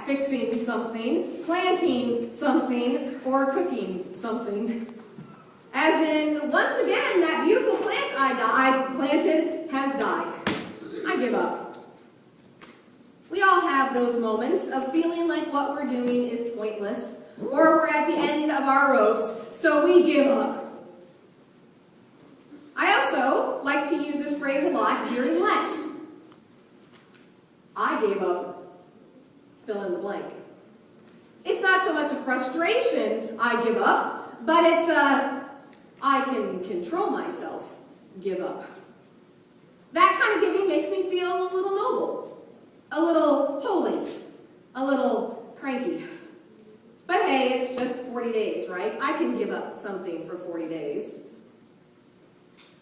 fixing something, planting something, or cooking something. As in, once again, that beautiful plant I planted has died. I give up. We all have those moments of feeling like what we're doing is pointless, or we're at the end of our ropes, so we give up. I also like to use this phrase a lot during Lent. I gave up, fill in the blank. It's not so much a frustration, I give up, but it's a I can control myself, give up. That kind of giving makes me feel a little noble, a little holy, a little cranky. But hey, it's just 40 days, right? I can give up something for 40 days.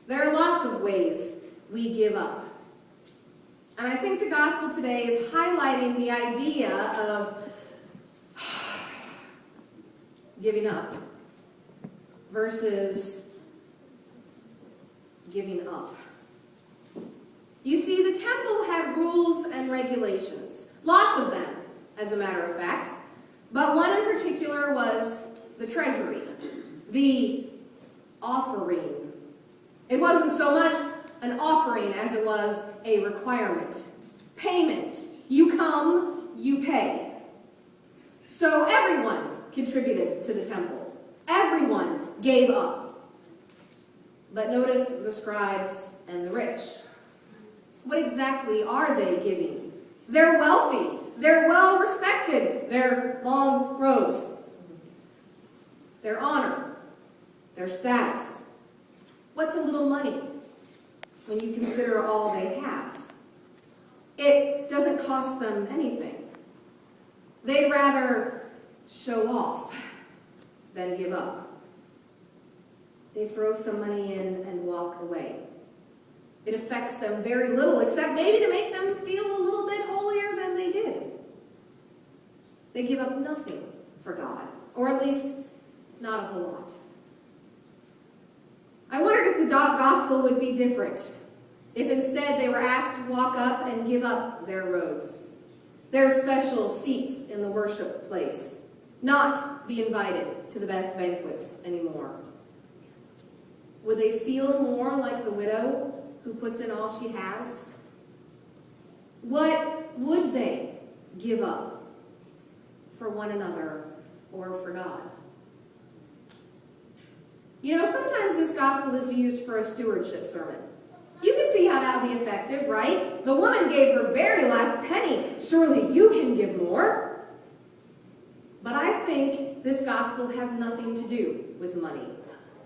There are lots of ways we give up. And I think the gospel today is highlighting the idea of giving up versus giving up. You see, the temple had rules and regulations, lots of them, as a matter of fact, but one in particular was the treasury, the offering. It wasn't so much an offering as it was a requirement. Payment. You come, you pay. So everyone contributed to the temple. Everyone gave up. But notice the scribes and the rich. What exactly are they giving? They're wealthy. They're well respected. Their long robes. Their honor. Their status. What's a little money when you consider all they have? It doesn't cost them anything. They'd rather show off than give up. They throw some money in and walk away. It affects them very little, except maybe to make them feel a little bit holier than they did. They give up nothing for God, or at least not a whole lot. I wondered if the gospel would be different, if instead they were asked to walk up and give up their robes, their special seats in the worship place, not be invited to the best banquets anymore. Would they feel more like the widow who puts in all she has? What would they give up for one another or for God? You know, sometimes this gospel is used for a stewardship sermon. You can see how that would be effective, right? The woman gave her very last penny. Surely you can give more. But I think this gospel has nothing to do with money.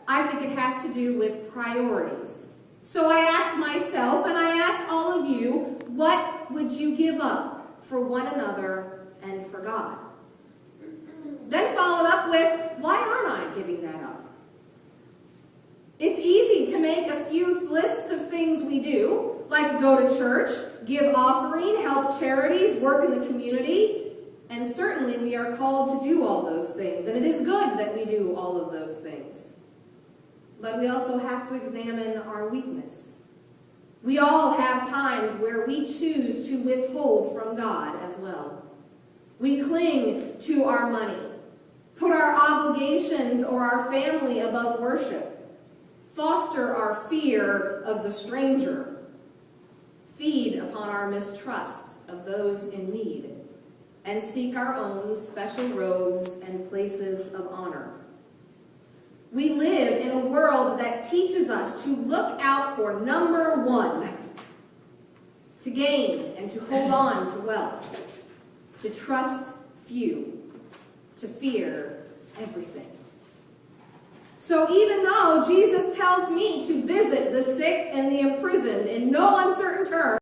I think it has to do with priorities. So I ask myself, and I ask all of you, what would you give up for one another and for God? Then followed up with, why aren't I giving that up? It's easy to make a few lists of things we do, like go to church, give offering, help charities, work in the community, and certainly we are called to do all those things, and it is good that we do all of those things. But we also have to examine our weakness. We all have times where we choose to withhold from God as well. We cling to our money, put our obligations or our family above worship, foster our fear of the stranger, feed upon our mistrust of those in need, and seek our own special robes and places of honor. We live in a world that teaches us to look out for number one, to gain and to hold on to wealth, to trust few, to fear everything. So even though Jesus tells me to visit the sick and the imprisoned in no uncertain terms,